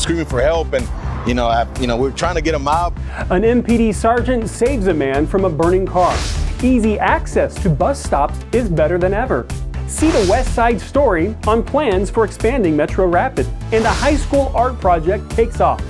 screaming for help, and we're trying to get them out. An MPD sergeant saves a man from a burning car. Easy access to bus stops is better than ever. See the West Side story on plans for expanding METRORapid, and a high school art project takes off.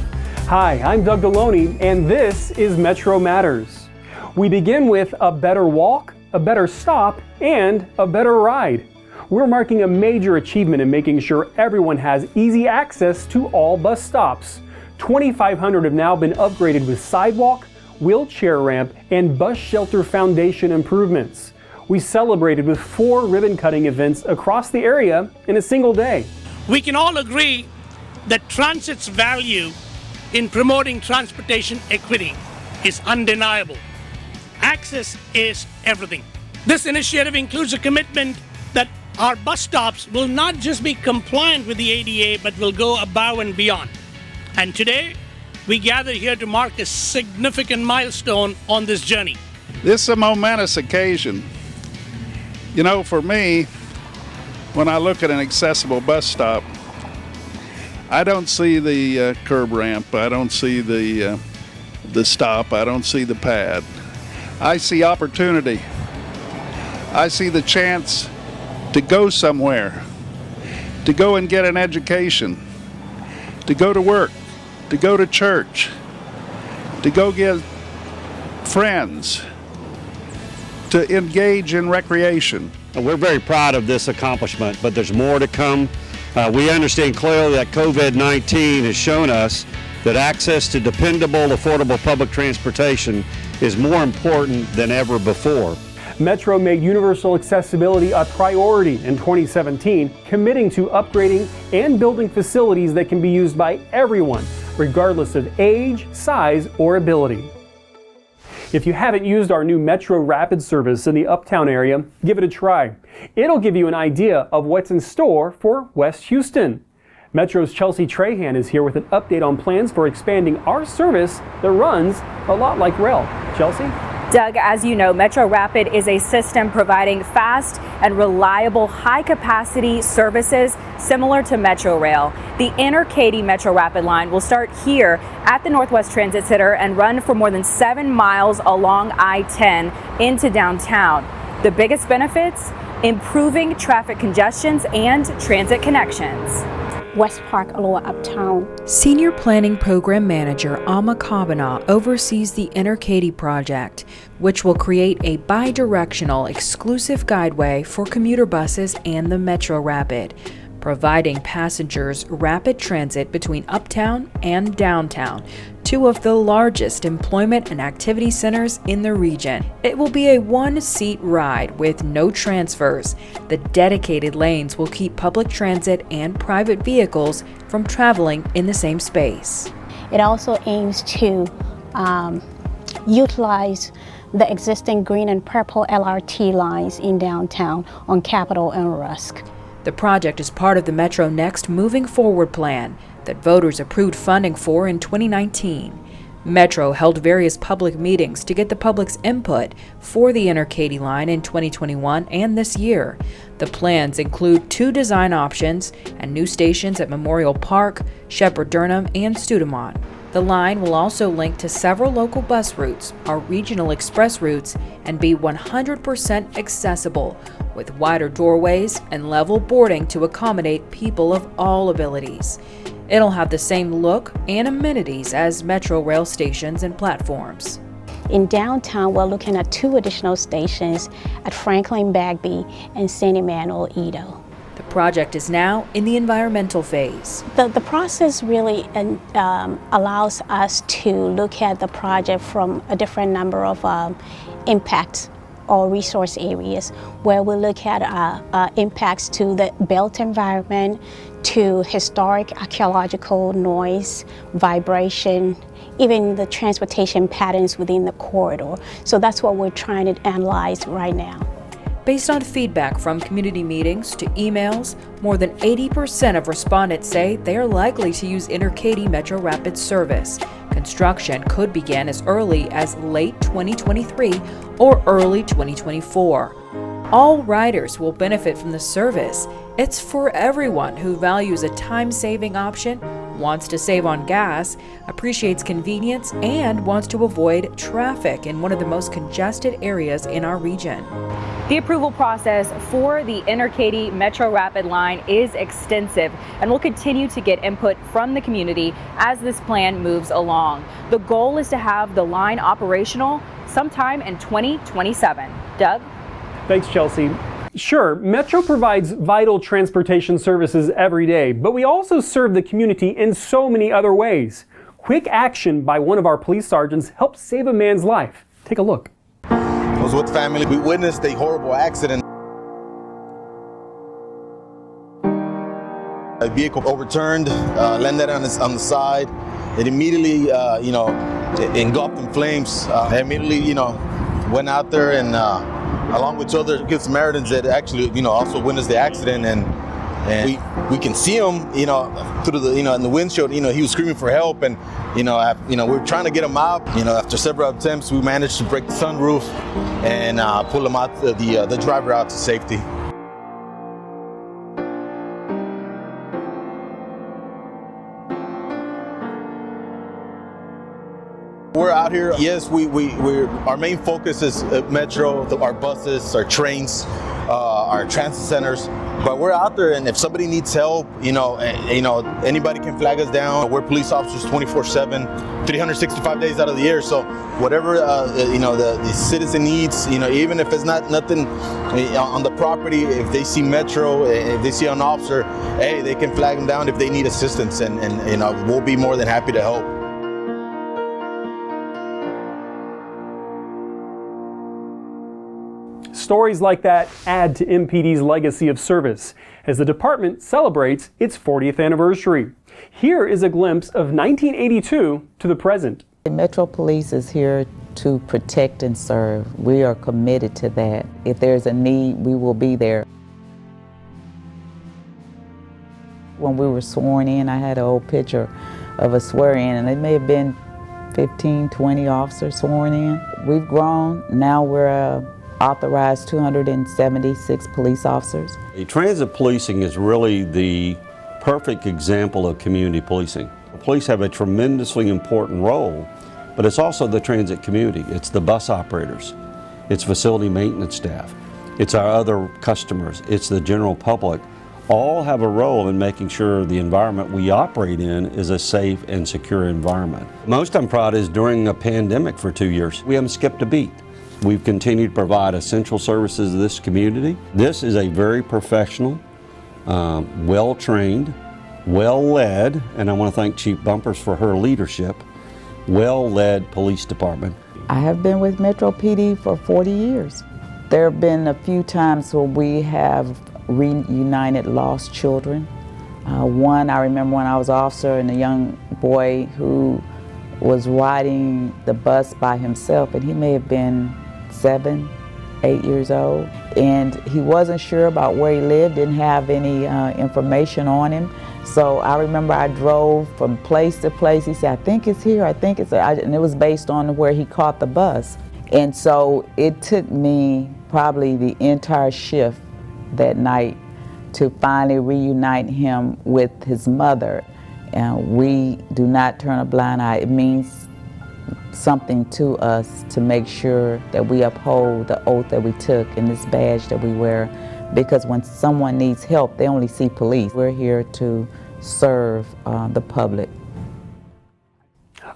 Hi, I'm Doug Deloney, and this is Metro Matters. We begin with a better walk, a better stop, and a better ride. We're marking a major achievement in making sure everyone has easy access to all bus stops. 2,500 have now been upgraded with sidewalk, wheelchair ramp, and bus shelter foundation improvements. We celebrated with 4 ribbon-cutting events across the area in a single day. We can all agree that transit's value in promoting transportation equity is undeniable. Access is everything. This initiative includes a commitment that our bus stops will not just be compliant with the ADA, but will go above and beyond. And today, we gather here to mark a significant milestone on this journey. This is a momentous occasion. For me, when I look at an accessible bus stop, I don't see the curb ramp, I don't see the stop, I don't see the pad. I see opportunity. I see the chance to go somewhere, to go and get an education, to go to work, to go to church, to go get friends, to engage in recreation. We're very proud of this accomplishment, but there's more to come. We understand clearly that COVID-19 has shown us that access to dependable, affordable public transportation is more important than ever before. Metro made universal accessibility a priority in 2017, committing to upgrading and building facilities that can be used by everyone, regardless of age, size, or ability. If you haven't used our new METRORapid service in the Uptown area, give it a try. It'll give you an idea of what's in store for West Houston. Metro's Chelsea Trahan is here with an update on plans for expanding our service that runs a lot like rail. Chelsea? Doug, as you know, METRORapid is a system providing fast and reliable high-capacity services similar to METRORail. The Inner Katy METRORapid line will start here at the Northwest Transit Center and run for more than 7 miles along I-10 into downtown. The biggest benefits? Improving traffic congestions and transit connections. West Park, Lower Uptown. Senior Planning Program Manager Alma Kavanaugh oversees the Inner Katy project, which will create a bi-directional exclusive guideway for commuter buses and the METRORapid, providing passengers rapid transit between Uptown and Downtown, 2 of the largest employment and activity centers in the region. It will be a 1-seat ride with no transfers. The dedicated lanes will keep public transit and private vehicles from traveling in the same space. It also aims to utilize the existing green and purple LRT lines in downtown on Capitol and Rusk. The project is part of the Metro Next Moving Forward plan that voters approved funding for in 2019. Metro held various public meetings to get the public's input for the Inner Katy line in 2021 and this year. The plans include 2 design options and new stations at Memorial Park, Shepherd-Durham, and Studemont. The line will also link to several local bus routes, our regional express routes, and be 100% accessible, with wider doorways and level boarding to accommodate people of all abilities. It'll have the same look and amenities as METRORail stations and platforms. In downtown, we're looking at 2 additional stations at Franklin Bagby and St. Emmanuel Edo. The project is now in the environmental phase. The process really allows us to look at the project from a different number of impacts or resource areas, where we look at impacts to the built environment, to historic archaeological noise, vibration, even the transportation patterns within the corridor. So that's what we're trying to analyze right now. Based on feedback from community meetings to emails, more than 80% of respondents say they are likely to use Inner Katy METRORapid service. Construction could begin as early as late 2023 or early 2024. All riders will benefit from the service. It's for everyone who values a time-saving option wants to save on gas, appreciates convenience, and wants to avoid traffic in one of the most congested areas in our region. The approval process for the Inner Katy METRORapid line is extensive, and we'll continue to get input from the community as this plan moves along. The goal is to have the line operational sometime in 2027. Doug? Thanks, Chelsea. Sure, Metro provides vital transportation services every day, but we also serve the community in so many other ways. Quick action by one of our police sergeants helped save a man's life. Take a look. I was with family. We witnessed a horrible accident. A vehicle overturned, landed on the side. It immediately, it engulfed in flames. I immediately, went out there and along with two other good Samaritans that actually, also witnessed the accident, and we can see him, through the, in the windshield. He was screaming for help, and we were trying to get him out. After several attempts, we managed to break the sunroof and pull him out, the driver out to safety. We're out here. Yes, we're our main focus is Metro, our buses, our trains, our transit centers. But we're out there, and if somebody needs help, anybody can flag us down. We're police officers 24/7, 365 days out of the year. So whatever the citizen needs, even if it's nothing on the property, if they see Metro, if they see an officer, hey, they can flag them down if they need assistance, and we'll be more than happy to help. Stories like that add to MPD's legacy of service as the department celebrates its 40th anniversary. Here is a glimpse of 1982 to the present. The Metro Police is here to protect and serve. We are committed to that. If there's a need, we will be there. When we were sworn in, I had an old picture of a swear-in, and it may have been 15, 20 officers sworn in. We've grown. Now we're authorized 276 police officers. Transit policing is really the perfect example of community policing. Police have a tremendously important role, but it's also the transit community. It's the bus operators, it's facility maintenance staff, it's our other customers, it's the general public. All have a role in making sure the environment we operate in is a safe and secure environment. Most I'm proud is during a pandemic for 2 years, we haven't skipped a beat. We've continued to provide essential services to this community. This is a very professional, well-trained, well-led, and I want to thank Chief Bumpers for her leadership, well-led police department. I have been with Metro PD for 40 years. There have been a few times where we have reunited lost children. One, I remember when I was an officer and a young boy who was riding the bus by himself, and he may have been 7, 8 years old, and he wasn't sure about where he lived, didn't have any information on him. So I remember I drove from place to place. He said, I think it's here, I think it's there. And it was based on where he caught the bus. And so it took me probably the entire shift that night to finally reunite him with his mother. And we do not turn a blind eye. It means something to us to make sure that we uphold the oath that we took and this badge that we wear, because when someone needs help, they only see police. We're here to serve the public.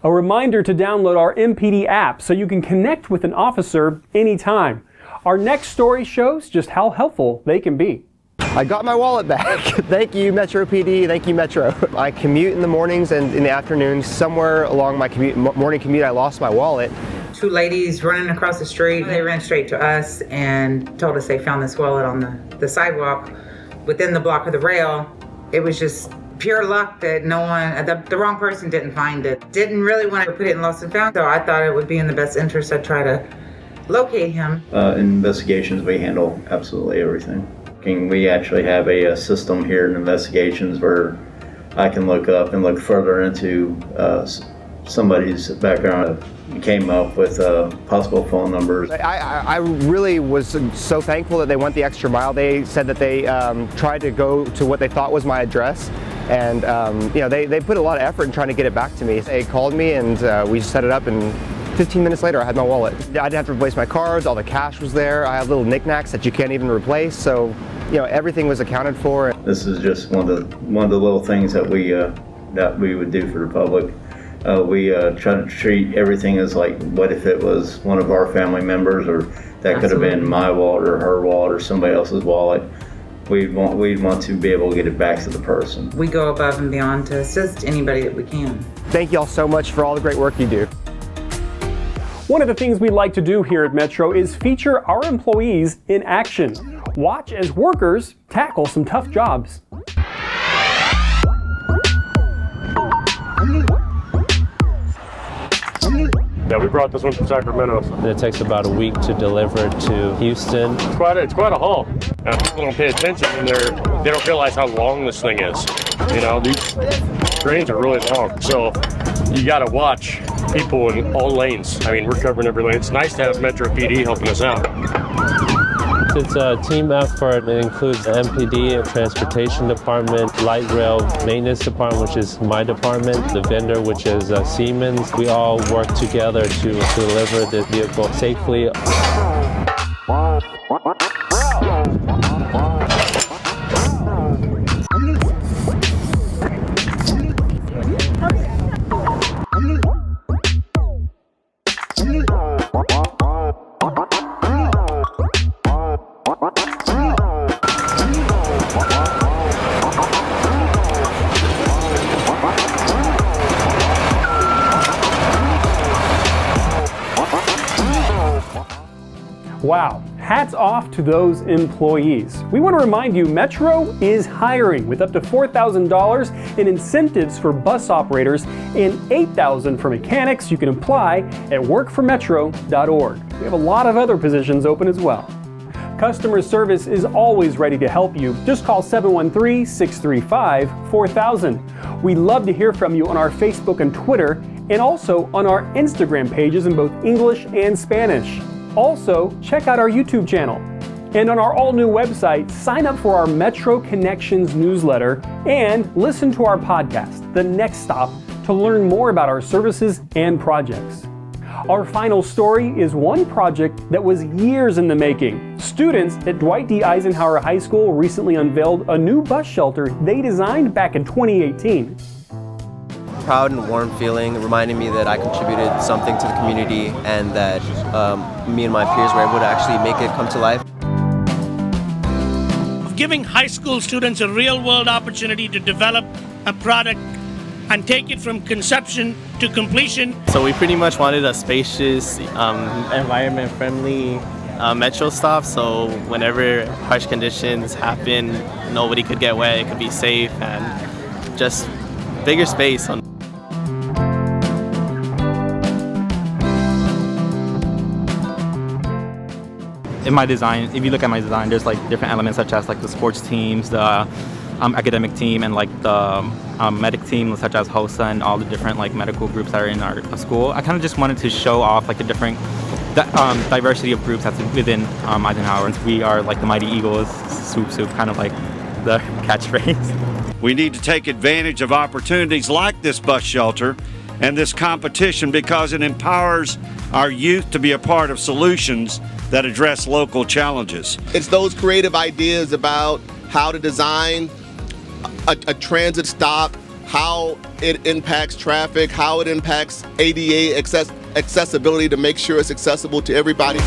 A reminder to download our MPD app so you can connect with an officer anytime. Our next story shows just how helpful they can be. I got my wallet back. Thank you, Metro PD. Thank you, Metro. I commute in the mornings and in the afternoons. Somewhere along my morning commute, I lost my wallet. Two ladies running across the street. They ran straight to us and told us they found this wallet on the sidewalk within the block of the rail. It was just pure luck that no one, the wrong person didn't find it. Didn't really want to put it in lost and found, so I thought it would be in the best interest I'd try to locate him. In investigations, we handle absolutely everything. We actually have a system here in investigations where I can look up and look further into somebody's background. We came up with possible phone numbers. I really was so thankful that they went the extra mile. They said that they tried to go to what they thought was my address, And they put a lot of effort in trying to get it back to me. They called me and we set it up, and 15 minutes later I had my wallet. I didn't have to replace my cards, all the cash was there. I had little knickknacks that you can't even replace, so everything was accounted for. This is just one of the little things that we would do for the public. We try to treat everything as like, what if it was one of our family members, or that could have been my wallet or her wallet or somebody else's wallet. We'd want to be able to get it back to the person. We go above and beyond to assist anybody that we can. Thank you all so much for all the great work you do. One of the things we like to do here at Metro is feature our employees in action. Watch as workers tackle some tough jobs. Yeah, we brought this one from Sacramento. And it takes about a week to deliver to Houston. It's quite a haul. And people don't pay attention, and they don't realize how long this thing is. These trains are really long, so you got to watch people in all lanes. I mean, we're covering every lane. It's nice to have Metro PD helping us out. It's a team effort. It includes the MPD, Transportation Department, Light Rail Maintenance Department, which is my department, the vendor, which is Siemens. We all work together to deliver this vehicle safely. Wow, hats off to those employees. We want to remind you Metro is hiring with up to $4,000 in incentives for bus operators and $8,000 for mechanics. You can apply at workformetro.org. We have a lot of other positions open as well. Customer service is always ready to help you. Just call 713-635-4000. We love to hear from you on our Facebook and Twitter, and also on our Instagram pages in both English and Spanish. Also, check out our YouTube channel. And on our all-new website, sign up for our Metro Connections newsletter and listen to our podcast, The Next Stop, to learn more about our services and projects. Our final story is one project that was years in the making. Students at Dwight D. Eisenhower High School recently unveiled a new bus shelter they designed back in 2018. Proud and warm feeling, reminding me that I contributed something to the community and that me and my peers were able to actually make it come to life. Giving high school students a real-world opportunity to develop a product and take it from conception to completion. So we pretty much wanted a spacious, environment-friendly metro stop, so whenever harsh conditions happen, nobody could get wet, it could be safe, and just bigger space. In my design, if you look at my design, there's like different elements such as like the sports teams, the academic team, and like the medic team, such as HOSA and all the different like medical groups that are in our school. I kind of just wanted to show off like the different diversity of groups that's within Eisenhower. We are like the Mighty Eagles, swoop swoop, kind of like the catchphrase. We need to take advantage of opportunities like this bus shelter and this competition because it empowers our youth to be a part of solutions that address local challenges. It's those creative ideas about how to design a transit stop, how it impacts traffic, how it impacts ADA accessibility to make sure it's accessible to everybody.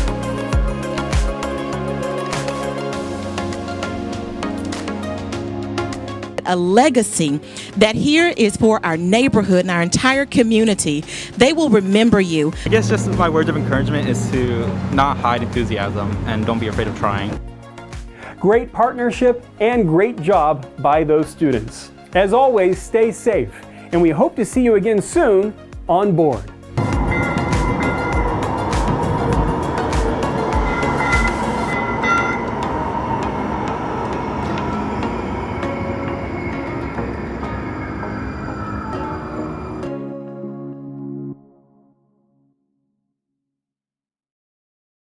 A legacy that here is for our neighborhood and our entire community. They will remember you. I guess just my words of encouragement is to not hide enthusiasm and don't be afraid of trying. Great partnership and great job by those students. As always, stay safe, and we hope to see you again soon on board.